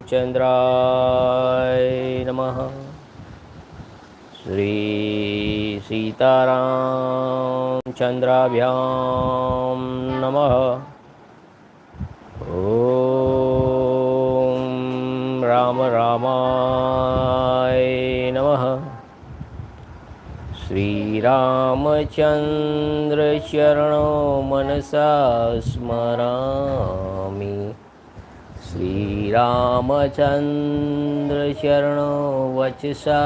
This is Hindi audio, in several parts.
Chandrai Namaha. Sri Sitaram Chandrabhyam Namaha. Om Rama Ramaya Namaha. Sri Ramachandra Charano Manasa Smarami. Sri Ramachandra Charano Vachasa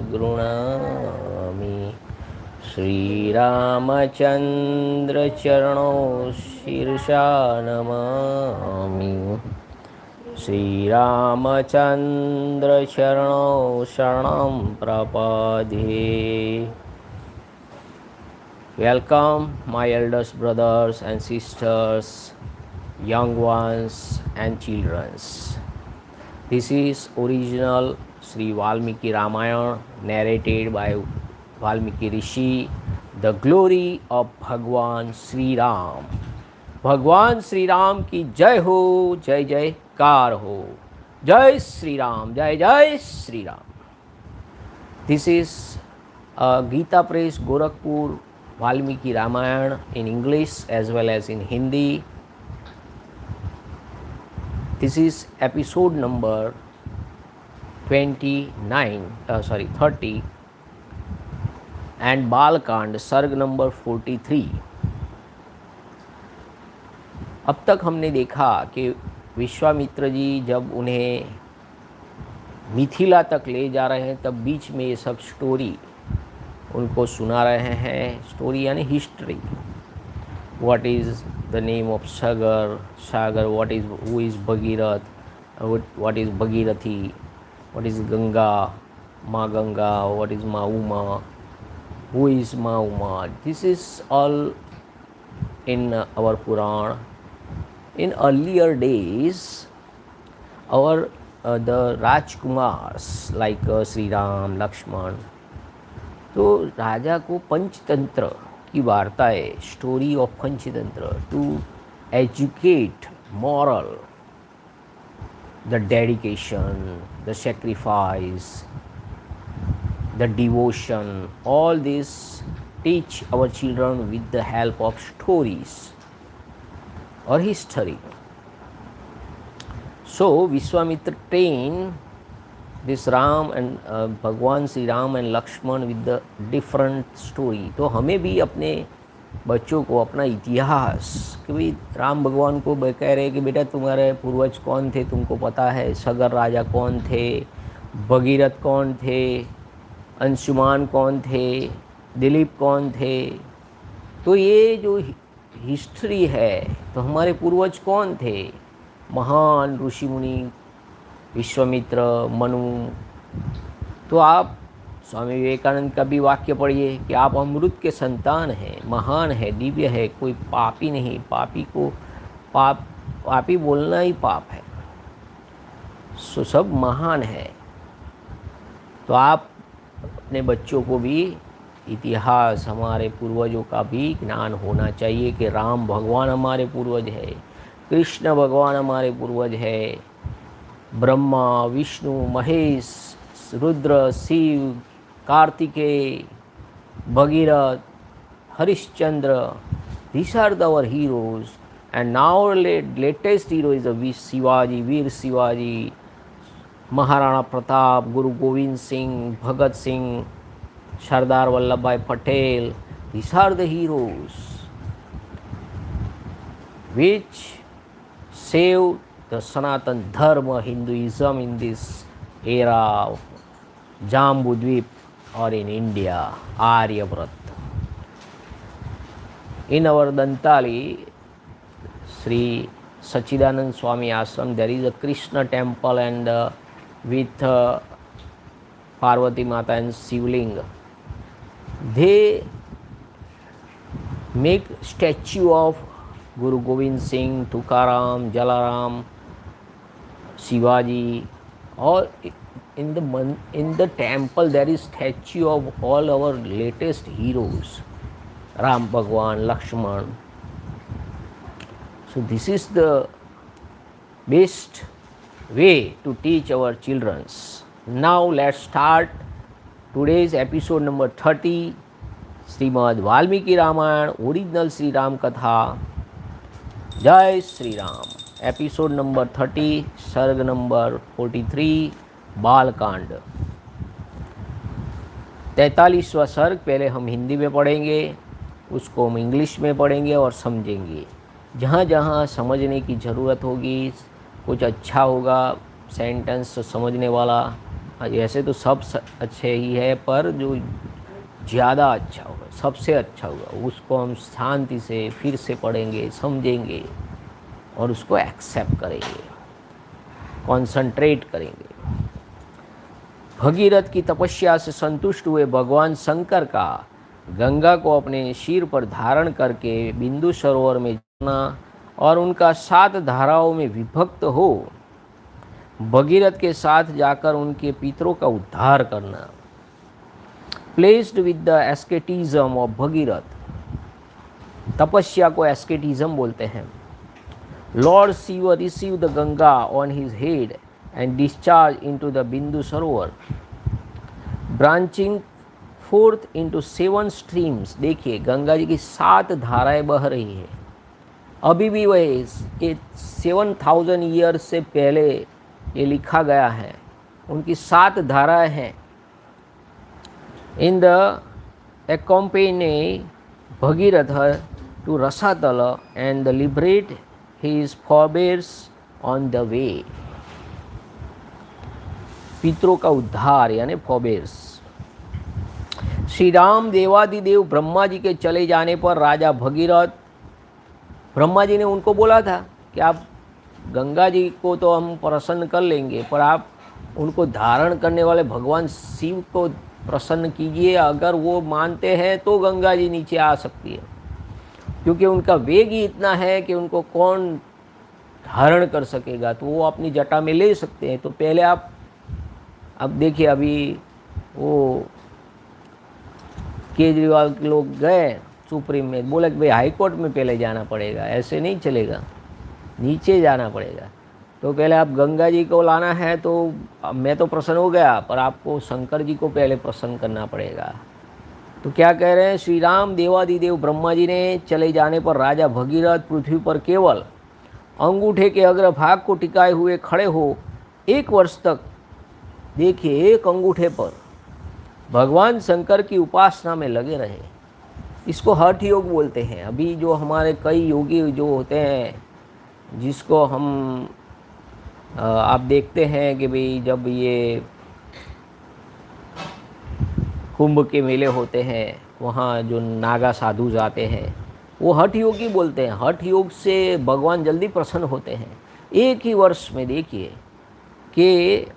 Grunami. Sri Ramachandra Charano Shirsha Namami. Sri Ramachandra Charano Sharanam Prapadhe. Welcome, my elders, brothers and sisters, young ones and children. This is original Sri Välmiki-Rāmāyaṇa narrated by Valmiki Rishi, the glory of Bhagwan Sri Ram. भगवान श्री राम की जय हो, जय जयकार हो. जय श्री राम, जय जय Shri Ram. This is Gita Press Gorakhpur Välmiki-Rāmāyaṇa in English as well as in Hindi. This is episode number 30 and Balakanda सर्ग नंबर 43. अब तक हमने देखा कि विश्वामित्र जी जब उन्हें मिथिला तक ले जा रहे हैं तब बीच में ये सब स्टोरी उनको सुना रहे हैं. स्टोरी यानी history. What is the name of Sagar, what is who is Bhagirath, what is Bhagirathi, what is Ganga, माँ गंगा, व्हाट इज़ माँ उमा, हु इज़ माँ Uma. This is all in our Puran. In earlier days, our the Rajkumars like Sri Ram, Laxman, तो राजा को पंचतंत्र की वार्ता है, story of Panchatantra, to educate moral, the dedication, the sacrifice, the devotion, all this teach our children with the help of stories or history. So Vishwamitra trained this Ram and Bhagwan Sri Ram and Laxman with the different story. तो हमें भी अपने बच्चों को अपना इतिहास, कि भाई राम भगवान को कह रहे कि बेटा तुम्हारे पूर्वज कौन थे, तुमको पता है, सगर राजा कौन थे, भगीरथ कौन थे, अंशुमान कौन थे, दिलीप कौन थे. तो ये जो हिस्ट्री है, तो हमारे पूर्वज कौन थे, महान ऋषि मुनि, विश्वामित्र, मनु. तो आप स्वामी विवेकानंद का भी वाक्य पढ़िए कि आप अमृत के संतान हैं, महान है, दिव्य है, कोई पापी नहीं. पापी को पापी बोलना ही पाप है. सो सब महान है. तो आप अपने बच्चों को भी इतिहास, हमारे पूर्वजों का भी ज्ञान होना चाहिए कि राम भगवान हमारे पूर्वज है, कृष्ण भगवान हमारे पूर्वज है, Brahma, Vishnu, Mahesh, Rudra, Shiv, Kartikeya, Bhagirath, Harishchandra, these are our heroes. And now latest hero is the Shivaji, Veer Shivaji, Maharana Pratap, Guru Govind Singh, Bhagat Singh, Sardar Vallabhbhai Patel. These are the heroes which saved the Sanatan Dharma, Hinduism in this era of Jambudvip or in India, Aryabharat. In our Dantali, Sri Sachidanand Swami Ashram, there is a Krishna temple and with Parvati Mata and Shivling. They make statue of Guru Govind Singh, Tukaram, Jalaram, Shivaji. All in the temple there is statue of all our latest heroes, Ram Bhagwan, Laxman. So this is the best way to teach our children. Now let's start today's episode number 30, Srimad Välmiki-Rāmāyaṇa original Sri Ram Katha. Jai Sri Ram. Episode number 30, सर्ग number 43, बालकांड। 43वां सर्ग पहले हम हिंदी में पढ़ेंगे, उसको हम इंग्लिश में पढ़ेंगे और समझेंगे। जहाँ जहाँ समझने की ज़रूरत होगी, कुछ अच्छा होगा सेंटेंस समझने वाला, ऐसे तो सब अच्छे ही है, पर जो ज़्यादा अच्छा होगा, सबसे अच्छा होगा, उसको हम शांति से फिर से पढ़ेंगे, समझेंगे और उसको एक्सेप्ट करेंगे, कॉन्संट्रेट करेंगे। भगीरथ की तपस्या से संतुष्ट हुए भगवान शंकर का गंगा को अपने सिर पर धारण करके बिंदु सरोवर में जाना और उनका 7 धाराओं में विभक्त हो भगीरथ के साथ जाकर उनके पितरों का उद्धार करना। Placed with the asceticism of Bhagirath, तपस्या को एस्केटिज्म बोलते हैं। Lord Shiva receive the Ganga on his head and discharge into the Bindu Sarovar, branching forth into 7 streams। देखिए गंगा जी की 7 धाराएं बह रही है, अभी भी वह 7000 ईयर से पहले ये लिखा गया है, उनकी 7 धाराएं हैं। In the accompany Bhagirath to Rasatala and liberate his forebears on the way। पितरों का उद्धार यानी फॉबेर्स। श्री राम देवादिदेव ब्रह्मा जी के चले जाने पर राजा भगीरथ, ब्रह्मा जी ने उनको बोला था कि आप गंगा जी को तो हम प्रसन्न कर लेंगे, पर आप उनको धारण करने वाले भगवान शिव को प्रसन्न कीजिए। अगर वो मानते हैं तो गंगा जी नीचे आ सकती है, क्योंकि उनका वेग ही इतना है कि उनको कौन धारण कर सकेगा, तो वो अपनी जटा में ले सकते हैं। तो पहले आप अब देखिए, अभी वो केजरीवाल के लोग गए सुप्रीम में, बोला कि भाई हाई कोर्ट में पहले जाना पड़ेगा, ऐसे नहीं चलेगा, नीचे जाना पड़ेगा। तो पहले आप गंगा जी को लाना है, तो मैं तो प्रसन्न हो गया, पर आपको शंकर जी को पहले प्रसन्न करना पड़ेगा। तो क्या कह रहे हैं, श्री राम देवादिदेव ब्रह्मा जी ने चले जाने पर राजा भगीरथ पृथ्वी पर केवल अंगूठे के अग्रभाग को टिकाए हुए खड़े हो 1 वर्ष तक, देखिए 1 अंगूठे पर भगवान शंकर की उपासना में लगे रहे। इसको हठ योग बोलते हैं। अभी जो हमारे कई योगी जो होते हैं, जिसको हम आप देखते हैं कि भाई जब ये कुंभ के मेले होते हैं, वहाँ जो नागा साधु जाते हैं, वो हठ योगी बोलते हैं। हठ योग से भगवान जल्दी प्रसन्न होते हैं। 1 ही वर्ष में देखिए कि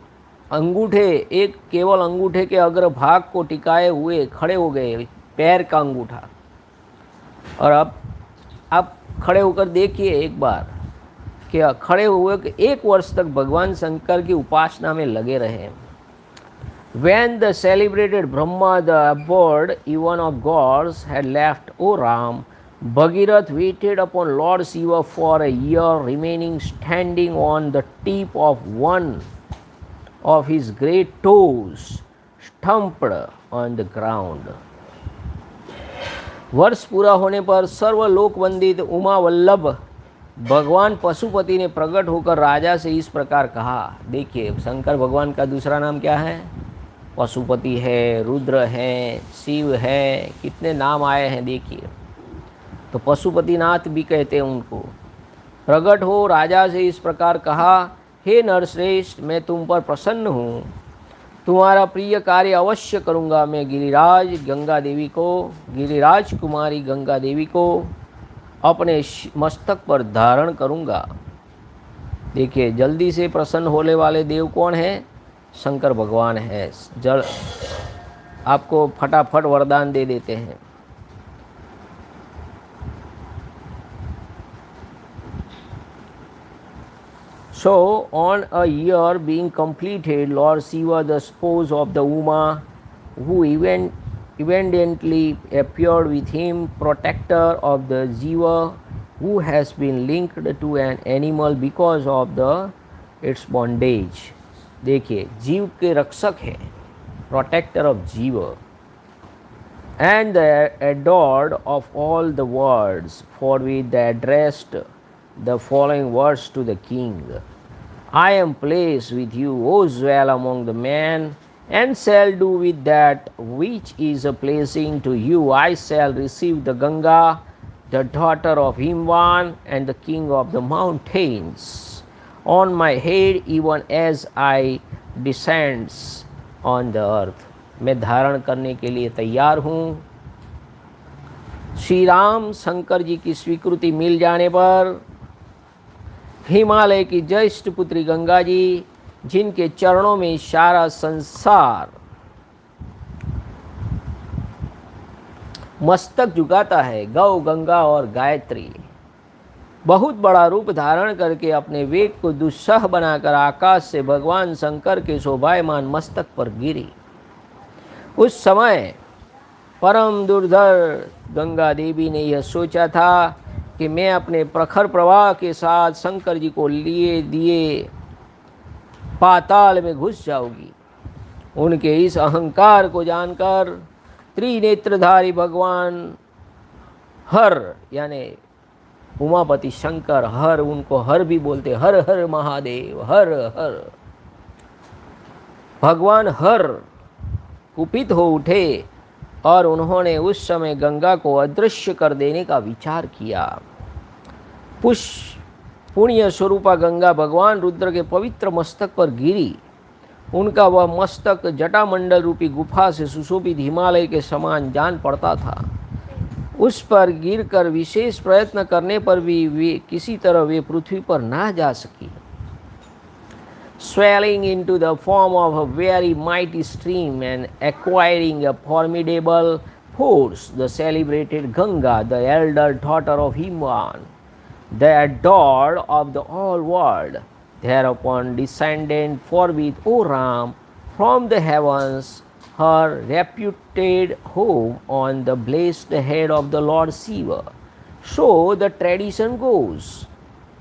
अंगूठे, एक केवल अंगूठे के अग्रभाग को टिकाए हुए खड़े हो गए, पैर का अंगूठा। और अब आप खड़े होकर देखिए एक बार, क्या खड़े हुए कि 1 वर्ष तक भगवान शंकर की उपासना में लगे रहे। When the celebrated Brahma, the abode even of gods, had left, O Ram, Bhagirath waited upon Lord Shiva for a year, remaining standing on the tip of one of his great toes, stumped on the ground। वर्ष पूरा होने पर सर्वलोक वंदित उमा वल्लभ भगवान पशुपति ने प्रकट होकर राजा से इस प्रकार कहा। देखिए शंकर भगवान का दूसरा नाम क्या है, पशुपति है, रुद्र है, शिव है, कितने नाम आए हैं देखिए। तो पशुपतिनाथ भी कहते हैं उनको। प्रकट हो राजा से इस प्रकार कहा, हे नरश्रेष्ठ, मैं तुम पर प्रसन्न हूँ, तुम्हारा प्रिय कार्य अवश्य करूँगा। मैं गिरिराज गंगा देवी को, गिरिराज कुमारी गंगा देवी को अपने मस्तक पर धारण करूँगा। देखिए जल्दी से प्रसन्न होने वाले देव कौन है, शंकर भगवान है। जल आपको फटाफट वरदान दे देते हैं। So, on a year being completed, Lord Shiva, the spouse of the Uma, who evidently appeared with him, protector of the Jiva, who has been linked to an animal because of the it's bondage. देखिए, जीव के रक्षक है, प्रोटेक्टर ऑफ जीव, and the adored of all the worlds, for which they addressed the following words to the king: I am placed with you, O dwell among the men, and shall do with that which is a pleasing to you. I shall receive the Ganga, the daughter of Himvan, and the king of the mountains, on my head, even as I descends on the earth. मैं धारण करने के लिए तैयार हूँ। श्री राम शंकर जी की स्वीकृति मिल जाने पर हिमालय की ज्येष्ठ पुत्री गंगा जी, जिनके चरणों में सारा संसार मस्तक झुकाता है, गौ, गंगा और गायत्री, बहुत बड़ा रूप धारण करके अपने वेग को दुस्सह बनाकर आकाश से भगवान शंकर के शोभायमान मस्तक पर गिरी। उस समय परम दुर्धर गंगा देवी ने यह सोचा था कि मैं अपने प्रखर प्रवाह के साथ शंकर जी को लिए दिए पाताल में घुस जाऊंगी। उनके इस अहंकार को जानकर त्रिनेत्रधारी भगवान हर, यानी उमापति शंकर, हर, उनको हर भी बोलते, हर हर महादेव, हर हर, भगवान हर कुपित हो उठे और उन्होंने उस समय गंगा को अदृश्य कर देने का विचार किया। पुण्य स्वरूपा गंगा भगवान रुद्र के पवित्र मस्तक पर गिरी। उनका वह मस्तक जटामंडल रूपी गुफा से सुशोभित हिमालय के समान जान पड़ता था। उस पर गिरकर विशेष प्रयत्न करने पर भी वे किसी तरह वे पृथ्वी पर ना जा सकी। Swelling into the form of a very mighty stream and acquiring a formidable force, the celebrated Ganga, the elder daughter of Himvan, the adored of the whole world, thereupon descended forthwith, O Ram, from the heavens, her reputed home on the blessed head of the Lord Shiva. So the tradition goes.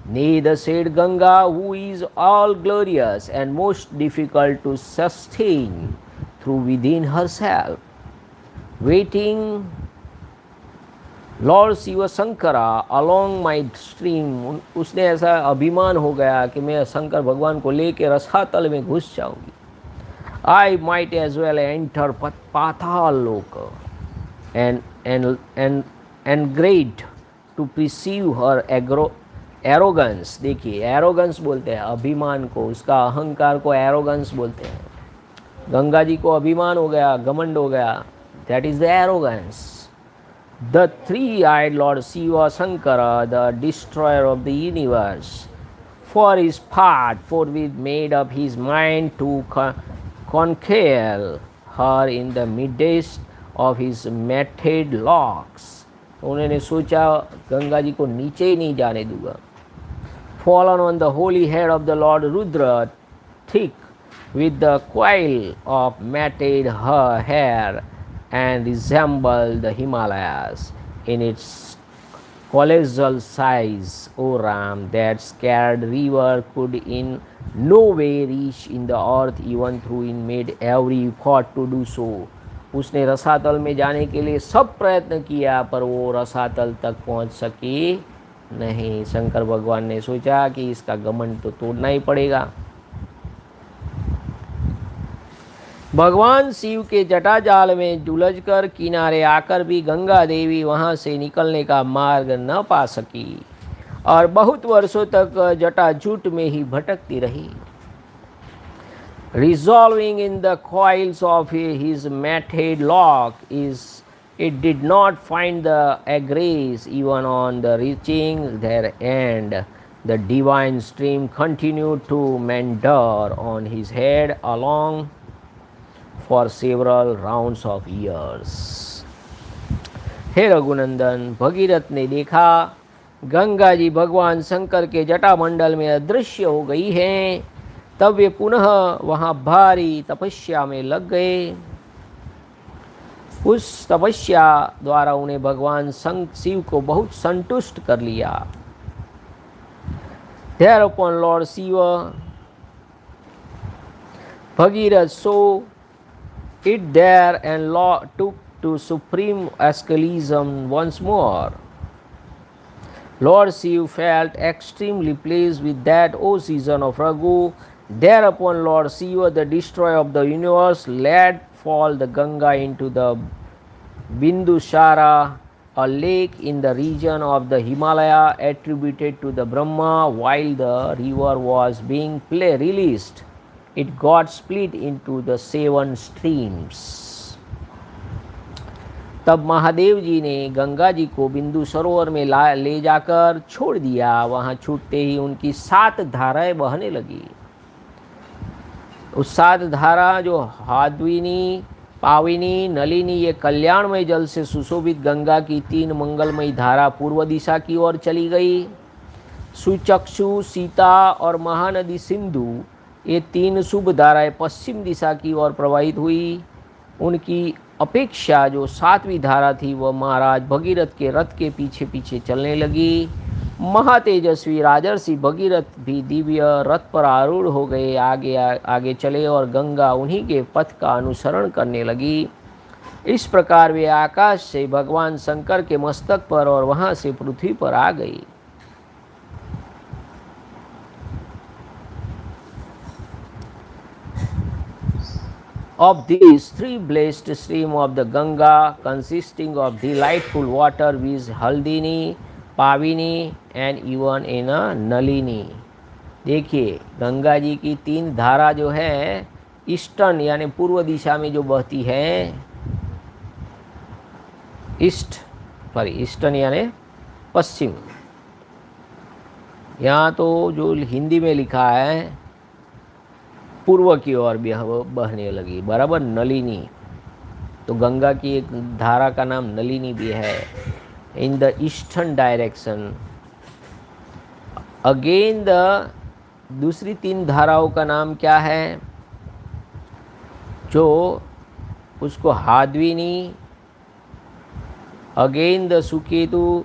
Nay, the said Ganga, who is all glorious and most difficult to sustain through within herself, waiting lord Shiv Shankara along my stream, उसने ऐसा अभिमान हो गया कि मैं शंकर भगवान को लेकर रसातल में घुस जाऊंगी। I might as well enter पाताल लोक and great to perceive her arrogance. देखिए, एरोगेंस बोलते हैं अभिमान को, उसका अहंकार को एरोगेंस बोलते हैं। गंगा जी को अभिमान हो गया, घमंड हो गया, that is the arrogance. The three eyed lord Shiva Shankar, the destroyer of the universe, for his part forthwith made up his mind to conquer her in the midst of his matted locks। उन्होंने सोचा गंगा जी को नीचे ही नहीं जाने दूंगा। Fallen on the holy head of the Lord Rudra, thick with the coil of matted hair, and resembled the Himalayas in its colossal size, O Ram, that scared river could in no way reach in the earth, even though it made every effort to do so। उसने रसातल में जाने के लिए सब प्रयत्न किया, पर वो रसातल तक पहुंच सकी नहीं। शंकर भगवान ने सोचा कि इसका घमंड तो तोड़ना ही पड़ेगा। भगवान शिव के जटाजाल में उलझकर किनारे आकर भी गंगा देवी वहां से निकलने का मार्ग न पा सकी और बहुत वर्षों तक जटाजूट में ही भटकती रही। Resolving in the coils of his matted lock, it did not find the egress even on the reaching their end. The divine stream continued to meander on his head along for several rounds of years। हे रघुनंदन, भगीरथ ने देखा गंगा जी भगवान शंकर के जटामंडल में अदृश्य हो गई हैं। तब वे पुनः वहाँ भारी तपस्या में लग गए। उस तपस्या द्वारा उन्हें भगवान शिव को बहुत संतुष्ट कर लिया। Thereupon Lord Shiva Bhagirath saw it there and took to supreme asceticism once more. Lord Shiva felt extremely pleased with that, O season of Raghu. Thereupon Lord Shiva, the destroyer of the universe, let fall the Ganga into the Bindusara, a lake in the region of the Himalaya attributed to the Brahma. While the river was being released, it got split into the 7 streams. तब महादेव जी ने गंगा जी को बिंदु सरोवर में ले जाकर छोड़ दिया। वहाँ छूटते ही उनकी 7 धाराएं बहने लगी। उस 7 धारा जो हाद्विनी, पाविनी, नलिनी, ये कल्याणमय जल से सुशोभित गंगा की 3 मंगलमयी धारा पूर्व दिशा की ओर चली गई। सुचक्षु, सीता और महानदी सिंधु, ये 3 शुभ धाराएं पश्चिम दिशा की ओर प्रवाहित हुई। उनकी अपेक्षा जो 7वीं धारा थी वह महाराज भगीरथ के रथ के पीछे पीछे चलने लगी। महातेजस्वी राजर्षि भगीरथ भी दिव्य रथ पर आरूढ़ हो गए, आगे चले और गंगा उन्हीं के पथ का अनुसरण करने लगी। इस प्रकार वे आकाश से भगवान शंकर के मस्तक पर और वहाँ से पृथ्वी पर आ गई। Of these 3 blessed stream of the Ganga, consisting of delightful water with Haldini, Pavini and even in a Nalini. देखिए गंगा जी की 3 धारा जो है ईस्टर्न यानी पूर्व दिशा में जो बहती है, ईस्टर्न यानी पश्चिम। यहाँ तो जो हिंदी में लिखा है पूर्व की ओर बहने लगी, बराबर, नलिनी। तो गंगा की एक धारा का नाम नलिनी भी है, in the eastern direction. Again the दूसरी 3 धाराओं का नाम क्या है, जो उसको हाद्विनी, अगेन द सुकेतु,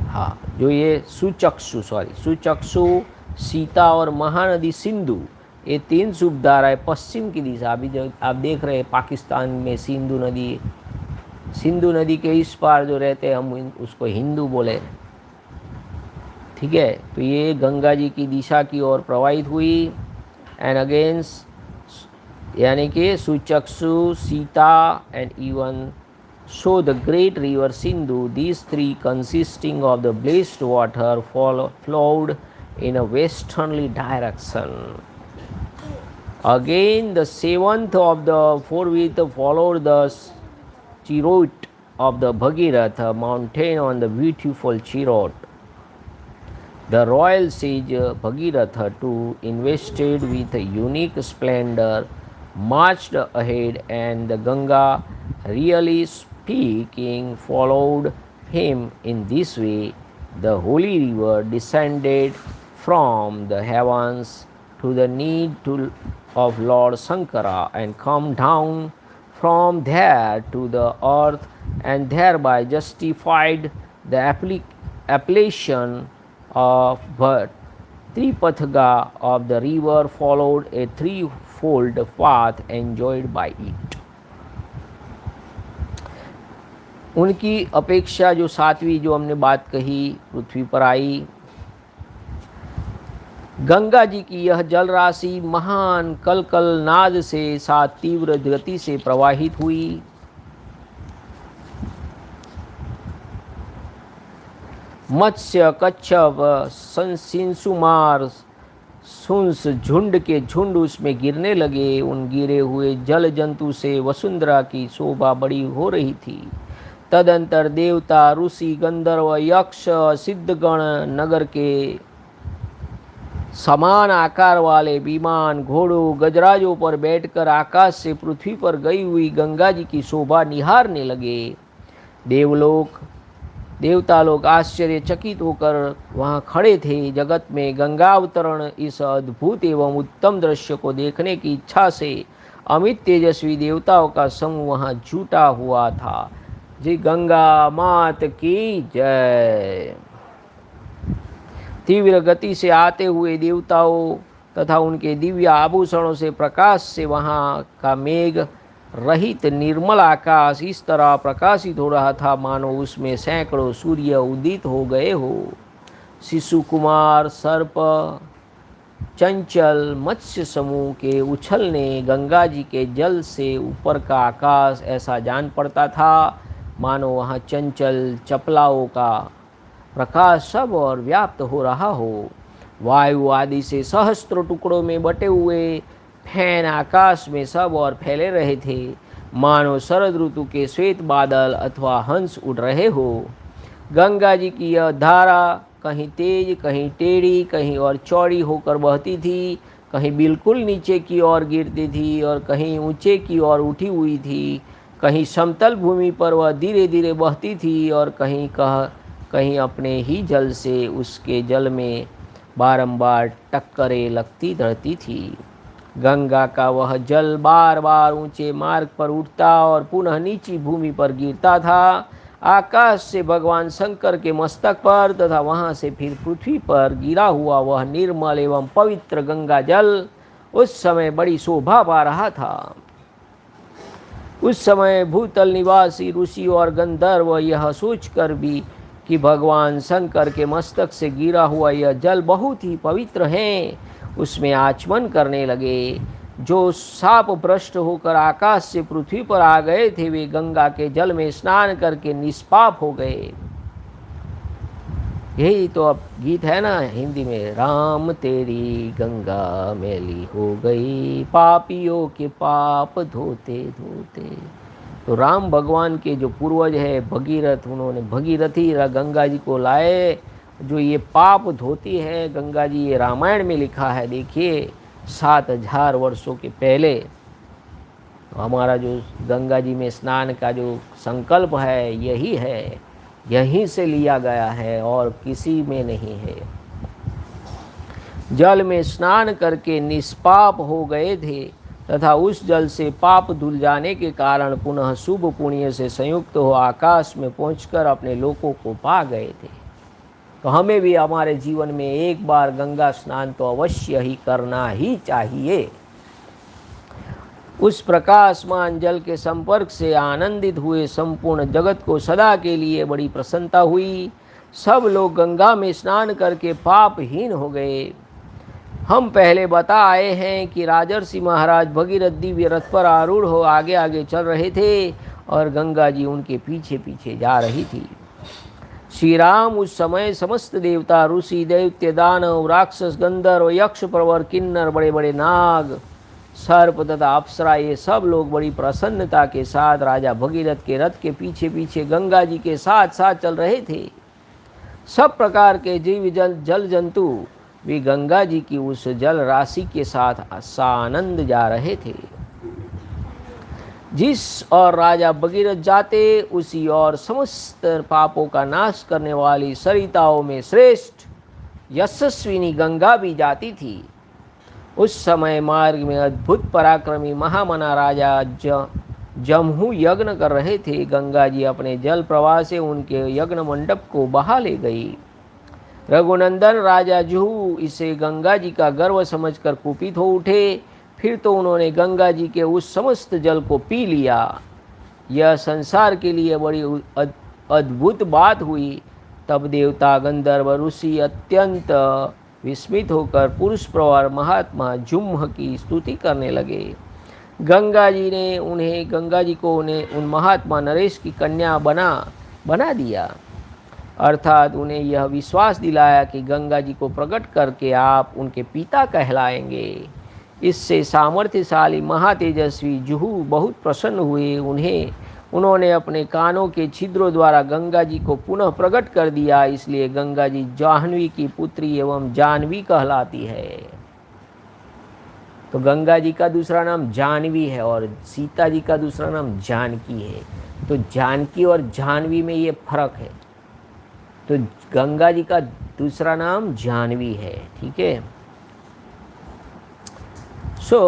हाँ, जो ये सुचक्षु, सीता और महानदी सिंधु, ये 3 शुभ धाराएं पश्चिम की दिशा। अभी जो आप देख रहे हैं पाकिस्तान में सिंधु नदी के इस पार जो रहते हैं हम उसको हिंदू बोले, ठीक है। तो ये गंगा जी की दिशा की ओर प्रवाहित हुई। एंड अगेंस्ट यानी कि Suchakshu, Sita and even so the great river Sindhu, these 3 consisting of the blessed water flowed in a westerly direction. Again the 7th of the 4th followed the chariot of the Bhagiratha mountain on the beautiful chariot. The royal sage Bhagiratha too, invested with a unique splendor, marched ahead, and the Ganga, really speaking, followed him. In this way the holy river descended from the heavens to the need of Lord Sankara and come down from there to the earth, and thereby justified the appellation of Tripathaga of the river, followed a 3-fold path enjoyed by it. उनकी अपेक्षा जो 7वीं जो हमने बात कही पृथ्वी पर आई, गंगा जी की यह जल राशि महान कलकल नाद से साथ तीव्र गति से प्रवाहित हुई। मत्स्य, कच्छप, सिंसुमार, सुंस झुंड के झुंड उसमें गिरने लगे। उन गिरे हुए जल जंतु से वसुंधरा की शोभा बड़ी हो रही थी। तदंतर देवता, ऋषि, गंधर्व, यक्ष, सिद्धगण नगर के समान आकार वाले विमान, घोड़ों, गजराजों पर बैठकर आकाश से पृथ्वी पर गई हुई गंगा जी की शोभा निहारने लगे। देवता लोग आश्चर्यचकित होकर वहाँ खड़े थे। जगत में गंगावतरण इस अद्भुत एवं उत्तम दृश्य को देखने की इच्छा से अमित तेजस्वी देवताओं का समूह वहाँ जुटा हुआ था। जी गंगा मात की जय। तीव्र गति से आते हुए देवताओं तथा उनके दिव्य आभूषणों से प्रकाश से वहाँ का मेघ रहित निर्मल आकाश इस तरह प्रकाशित हो रहा था मानो उसमें सैकड़ों सूर्य उदित हो गए हो। शिशु कुमार सर्प चंचल मत्स्य समूह के उछलने गंगा जी के जल से ऊपर का आकाश ऐसा जान पड़ता था मानो वहाँ चंचल चपलाओं का प्रकाश सब और व्याप्त हो रहा हो। वायु आदि से सहस्त्र टुकड़ों में बटे हुए फैन आकाश में सब और फैले रहे थे मानो शरद ऋतु के श्वेत बादल अथवा हंस उड़ रहे हो। गंगा जी की यह धारा कहीं तेज कहीं टेढ़ी कहीं और चौड़ी होकर बहती थी, कहीं बिल्कुल नीचे की ओर गिरती थी और कहीं ऊंचे की ओर उठी हुई थी। कहीं समतल भूमि पर वह धीरे धीरे बहती थी और कहीं अपने ही जल से उसके जल में बारंबार टक्करें लगती रहती थी। गंगा का वह जल बार बार ऊंचे मार्ग पर उठता और पुनः नीची भूमि पर गिरता था। आकाश से भगवान शंकर के मस्तक पर तथा वहाँ से फिर पृथ्वी पर गिरा हुआ वह निर्मल एवं पवित्र गंगा जल उस समय बड़ी शोभा पा रहा था। उस समय भूतल निवासी ऋषि और गंधर्व यह सोचकर भी कि भगवान शंकर के मस्तक से गिरा हुआ यह जल बहुत ही पवित्र है, उसमें आचमन करने लगे। जो साप भ्रष्ट होकर आकाश से पृथ्वी पर आ गए थे वे गंगा के जल में स्नान करके निष्पाप हो गए। यही तो अब गीत है ना हिंदी में, राम तेरी गंगा मैली हो गई पापियों के पाप धोते धोते। तो राम भगवान के जो पूर्वज है भगीरथ, उन्होंने भगीरथी गंगा जी को लाए जो ये पाप धोती है गंगा जी। ये रामायण में लिखा है, देखिए 7000 वर्षों के पहले। हमारा जो गंगा जी में स्नान का जो संकल्प है यही है, यहीं से लिया गया है और किसी में नहीं है। जल में स्नान करके निष्पाप हो गए थे तथा उस जल से पाप धुल जाने के कारण पुनः शुभ पुण्य से संयुक्त हो आकाश में पहुंचकर अपने लोकों को पा गए थे। तो हमें भी हमारे जीवन में एक बार गंगा स्नान तो अवश्य ही करना ही चाहिए। उस प्रकाशमान जल के संपर्क से आनंदित हुए संपूर्ण जगत को सदा के लिए बड़ी प्रसन्नता हुई। सब लोग गंगा में स्नान करके पापहीन हो गए। हम पहले बता आए हैं कि राजर्षि महाराज भगीरथ दिव्य रथ पर आरूढ़ हो आगे आगे चल रहे थे और गंगा जी उनके पीछे पीछे जा रही थी। श्री राम उस समय समस्त देवता ऋषि दैत्य दानव राक्षस गंधर्व यक्ष प्रवर किन्नर बड़े बड़े नाग सर्प तथा अप्सरा ये सब लोग बड़ी प्रसन्नता के साथ राजा भगीरथ के रथ के पीछे पीछे गंगा जी के साथ साथ चल रहे थे। सब प्रकार के जीव जल जंतु वे गंगा जी की उस जल राशि के साथ सानंद जा रहे थे। जिस और राजा भगीरथ जाते उसी और समस्त पापों का नाश करने वाली सरिताओं में श्रेष्ठ यशस्विनी गंगा भी जाती थी। उस समय मार्ग में अद्भुत पराक्रमी महामना राजा जम्हू यज्ञ कर रहे थे। गंगा जी अपने जल प्रवाह से उनके यज्ञ मंडप को बहा ले गई। रघुनंदन राजा जुहू इसे गंगा जी का गर्व समझकर कुपित हो उठे। फिर तो उन्होंने गंगा जी के उस समस्त जल को पी लिया। यह संसार के लिए बड़ी अद्भुत बात हुई। तब देवता गंधर्व ऋषि अत्यंत विस्मित होकर पुरुष प्रवर महात्मा जुम्ह की स्तुति करने लगे। गंगा जी को उन्हें उन महात्मा नरेश की कन्या बना दिया, अर्थात उन्हें यह विश्वास दिलाया कि गंगा जी को प्रकट करके आप उनके पिता कहलाएंगे। इससे सामर्थ्यशाली महातेजस्वी जुहू बहुत प्रसन्न हुए। उन्होंने अपने कानों के छिद्रों द्वारा गंगा जी को पुनः प्रकट कर दिया। इसलिए गंगा जी जाह्नवी की पुत्री एवं जानवी कहलाती है। तो गंगा जी का दूसरा नाम जानवी है और सीता जी का दूसरा नाम जानकी है। तो जानकी और जानवी में ये फर्क है। तो गंगा जी का दूसरा नाम जानवी है, ठीक है। So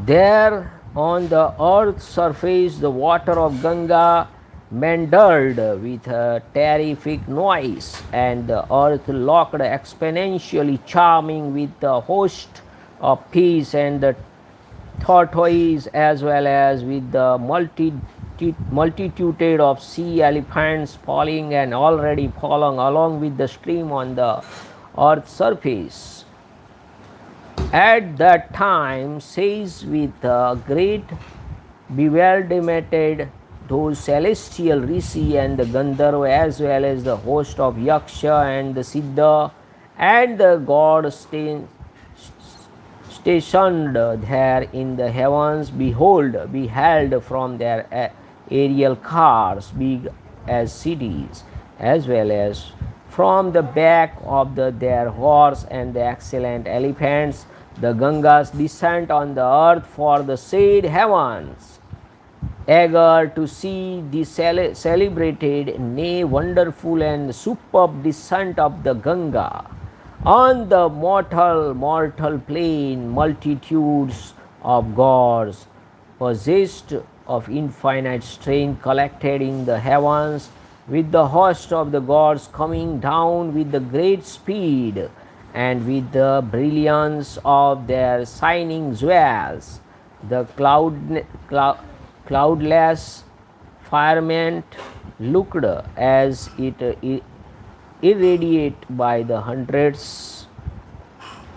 there on the earth surface the water of Ganga meandered with a terrific noise, and the earth looked exponentially charming with the host of peace and the tortoise, as well as with the multitude of sea elephants falling and already falling along with the stream on the earth's surface. At that time, says with great bewilderment, those celestial Rishi and the Gandharva, as well as the host of Yaksha and the Siddha and the gods stationed there in the heavens, beheld from their aerial cars, big as cities, as well as from the back of their horse and the excellent elephants, the Ganga's descent on the earth for the said heavens, eager to see the celebrated, nay, wonderful and superb descent of the Ganga. On the mortal plane, multitudes of gods, possessed of infinite strength, collected in the heavens, with the host of the gods coming down with the great speed, and with the brilliance of their shining jewels. The cloudless firmament looked as it irradiated by the hundreds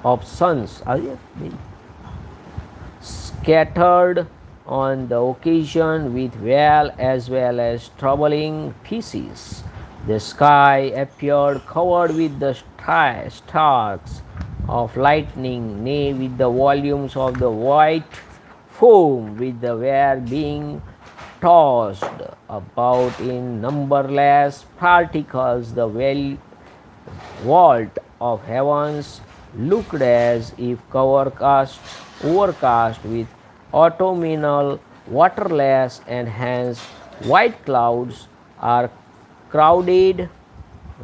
of suns scattered on the occasion with well as well as troubling pieces. The sky appeared covered with the stars of lightning, nay, with the volumes of the white foam, with the were being tossed about in numberless particles. The vault of heavens looked as if overcast with autumnal waterless, and hence white clouds are crowded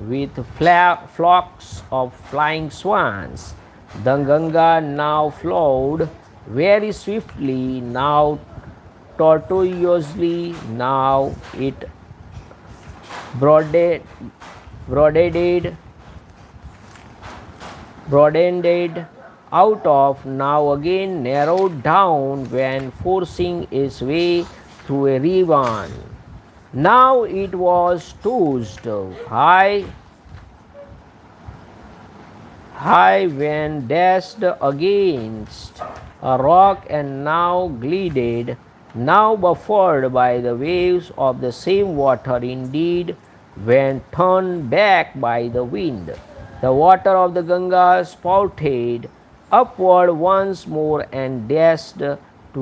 with flocks of flying swans. The Ganga now flowed very swiftly, now tortuously, now it broadened out of, now again narrowed down when forcing its way through a ravine. Now it was tossed high when dashed against a rock, and now glided, now buffeted by the waves of the same water, indeed, when turned back by the wind. The water of the Ganga spouted upward once more and dashed to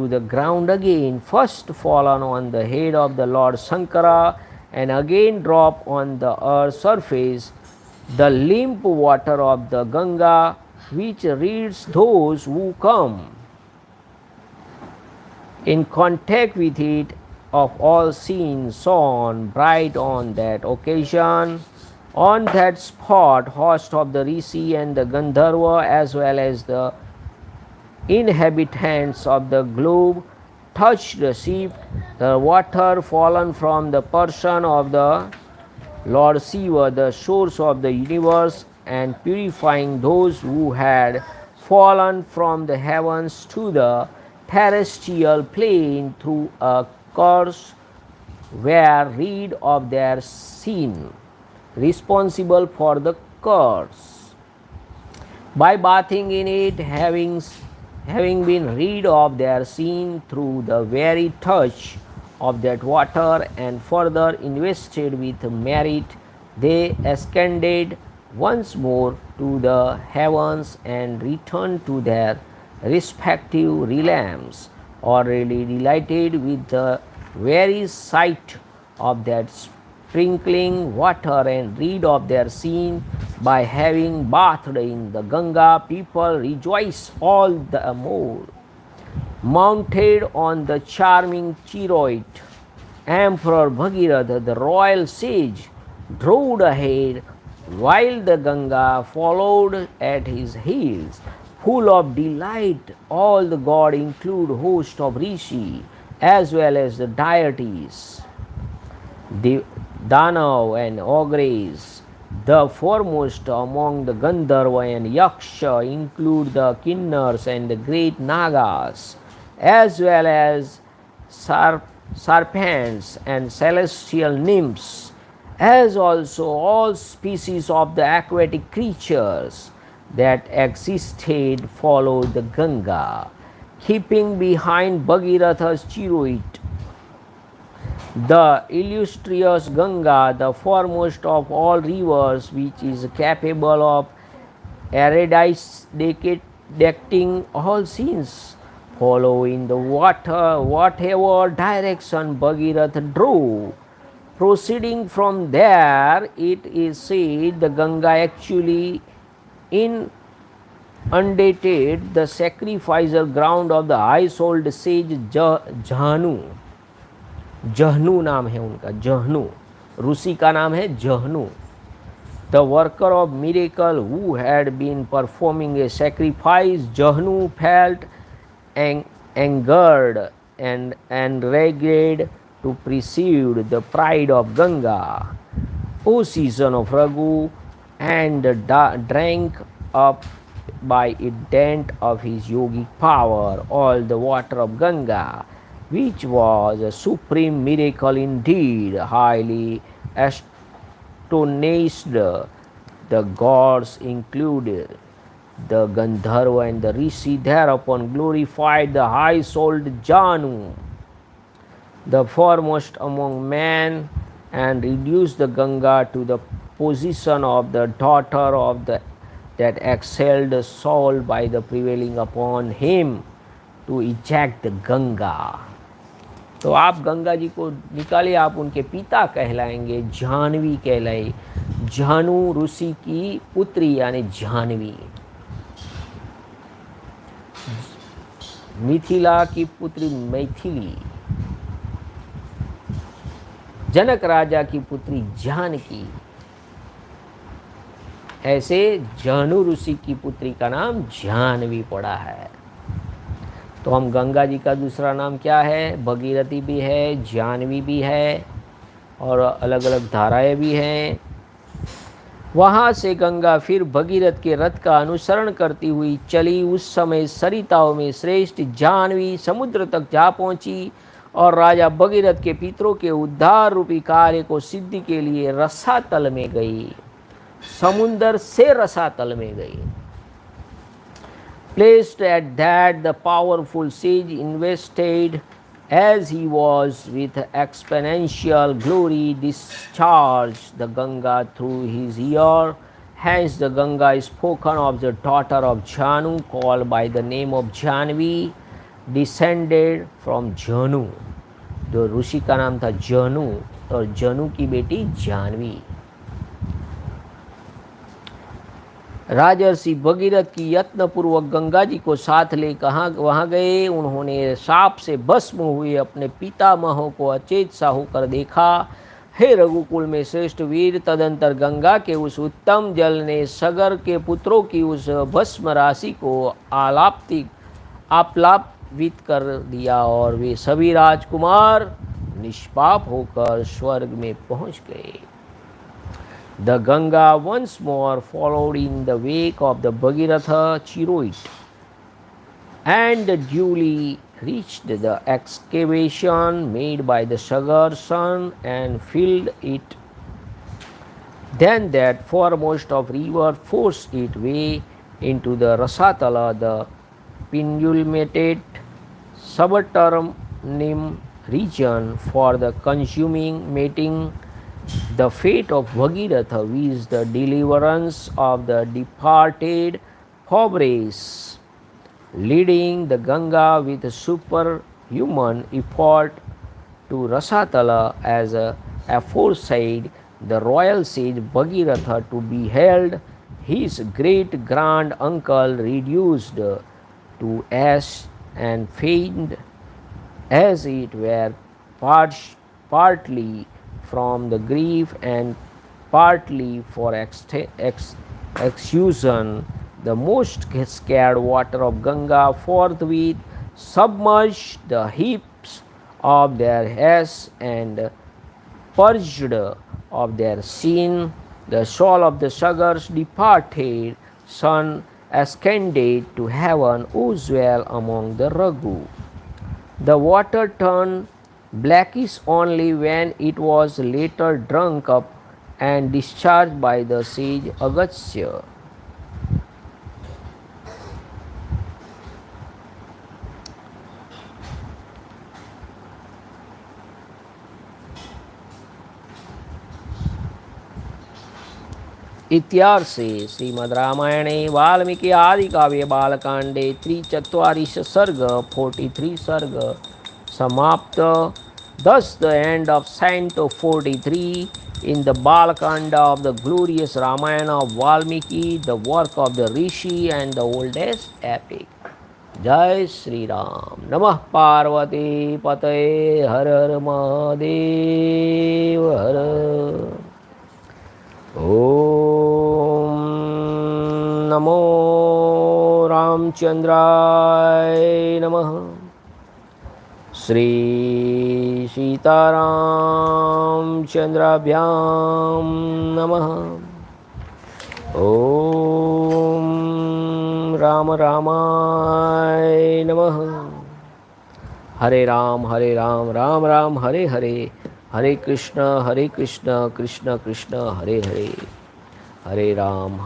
the ground again, first fallen on the head of the Lord Shankara, and again drop on the earth's surface. The limp water of the Ganga, which reads those who come in contact with it, of all scenes shone bright on that occasion. On that spot, host of the Rishi and the Gandharva, as well as the inhabitants of the globe, touched the ship. The water fallen from the person of the Lord Shiva, the source of the universe, and purifying those who had fallen from the heavens to the terrestrial plane through a curse, were rid of their sin, responsible for the curse. By bathing in it, having been rid of their sin through the very touch of that water, and further invested with merit, they ascended once more to the heavens and returned to their respective realms, already delighted with the very sight of that sprinkling water, and rid of their sin by having bathed in the Ganga. People rejoice all the more. Mounted on the charming chariot, Emperor Bhagirath, the royal sage, drove ahead, while the Ganga followed at his heels, full of delight. All the gods, include host of Rishi as well as the deities, the Danav and Ogres. The foremost among the Gandharva and Yaksha include the Kinnars and the great Nagas, as well as serpents and celestial nymphs, as also all species of the aquatic creatures that existed followed the Ganga, keeping behind Bhagiratha's chariot. The illustrious Ganga, the foremost of all rivers, which is capable of eradicating all sins, follow in the water whatever direction Bhagirath drove. Proceeding from there, it is said the Ganga actually inundated the sacrificial ground of the high-souled sage Jhanu. जहनु नाम है उनका, जहनु ऋषि का नाम है Jahnu. The worker of miracle who had been performing a sacrifice, Jahnu felt angered and regret to precede the pride of Ganga, O season of Raghu, and drank up by a dent of his yogic power all the water of Ganga, which was a supreme miracle indeed, highly astonished the gods included. The Gandharva and the Rishi thereupon glorified the high-souled Jhanu, the foremost among men, and reduced the Ganga to the position of the daughter of that excelled soul by the prevailing upon him to eject the Ganga. तो आप गंगा जी को निकाले, आप उनके पिता कहलाएंगे, जाह्नवी कहलाए. जाह्नु ऋषि की पुत्री यानी जाह्नवी, मिथिला की पुत्री मैथिली, जनक राजा की पुत्री जानकी. ऐसे जाह्नु ऋषि की पुत्री का नाम जाह्नवी पड़ा है. तो हम गंगा जी का दूसरा नाम क्या है? भगीरथी भी है, जाह्नवी भी है, और अलग अलग धाराएं भी हैं. वहाँ से गंगा फिर भगीरथ के रथ का अनुसरण करती हुई चली. उस समय सरिताओं में श्रेष्ठ जाह्नवी समुद्र तक जा पहुँची और राजा भगीरथ के पितरों के उद्धार रूपी कार्य को सिद्धि के लिए रसातल में गई. समुद्र से रसातल में गई. Placed at that, the powerful sage invested as he was with exponential glory discharged the Ganga through his ear. Hence the Ganga is spoken of the daughter of Jhanu, called by the name of Jhanvi, descended from Jhanu. जो ऋषि का नाम था जहनु, और जहनु की बेटी जाह्नवी. राजर्षि भगीरथ की यत्नपूर्वक गंगा जी को साथ ले वहाँ गए. उन्होंने साप से भस्म हुए अपने पितामहों को अचेत सा होकर देखा. हे रघुकुल में श्रेष्ठ वीर, तदंतर गंगा के उस उत्तम जल ने सगर के पुत्रों की उस भस्म राशि को आप्लावित कर दिया और वे सभी राजकुमार निष्पाप होकर स्वर्ग में पहुँच गए. The Ganga once more followed in the wake of the Bhagiratha chariot and duly reached the excavation made by the Sagar son and filled it. Then that foremost of river forced its way into the Rasatala, the pendulated subterranean region for the consuming mating. The fate of Bhagiratha is the deliverance of the departed Pobres, leading the Ganga with superhuman effort to Rasatala as aforesaid. The royal sage Bhagiratha to behold his great grand uncle reduced to ash and faint, as it were partly from the grief and partly for exhaustion. The most scared water of Ganga forthwith submerged the hips of their heads and purged of their sin, the soul of the Sagar's departed son ascended to heaven, whose dwell among the Raghu. The water turned blackish only when it was later drunk up and discharged by the sage Agastya. इत्यार्षे श्रीमद् रामायणे वाल्मीकि आदि काव्ये बालकांडे 43 सर्ग 43 सर्ग समाप्त. Thus the end of Canto 43 in the Balakanda of the glorious Ramayana of Valmiki, the work of the Rishi and the oldest epic. Jai Sri Ram. Namah Parvati Pataye Har Har Mahadev Har. Om Namo Ramchandraya Namah. Shri Sitaram Chandrabhyam Namah. Om Rama Ramaya Namah. Hare Ram, Ram Ram, Hare Hare. Hare Krishna, Krishna Krishna, Hare Hare. Hare Ram,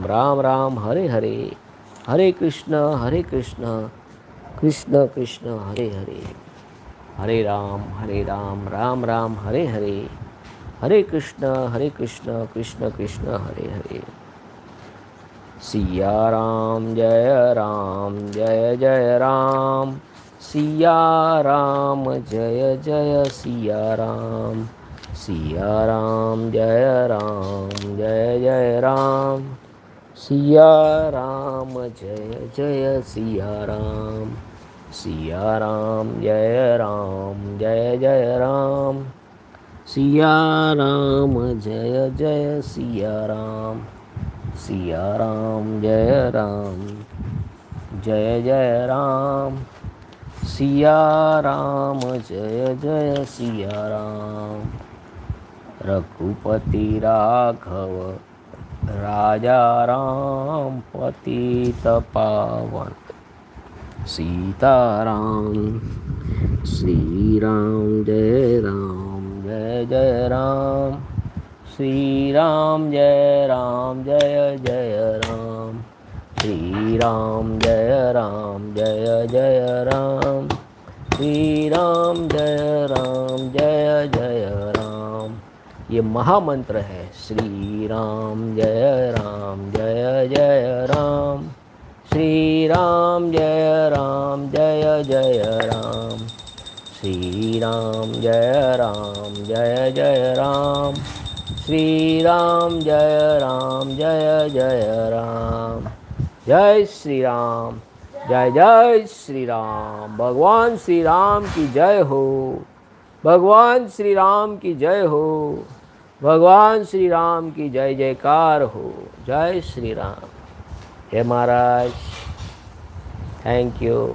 Ram Ram, Hare Hare. Hare Krishna, Krishna Krishna, Hare Hare. Hare Ram, Ram Ram, Hare Hare. Hare Krishna, Krishna Krishna, Hare Hare. Siya Ram, Jaya Ram. Siya Ram, Jaya Siya Ram. Siya Ram, Jaya Ram. Siya Ram, Jaya Siya Ram. Siya Ram, Jaya Ram. Siya Ram, Jaya Siya Ram. Siya Ram, Jaya Ram. Siya Ram, Jaya Siya Ram. Raghupati Raghav Raja Ram Patita Pavan Sita Ram. Sri Ram, Jaya Ram. Sri Ram, Jaya Ram. Sri Ram, Jaya Ram. Sri Ram, Jaya Ram. ये महामंत्र है. श्री राम जय राम राम. श्री राम जय राम राम. श्री राम जय राम. श्री राम जय राम. जय श्री राम. जय श्री राम. भगवान श्री राम की जय हो. भगवान श्री राम की जय हो. भगवान श्री राम की जय जयकार हो. जय श्री राम. जय महाराज. Thank you.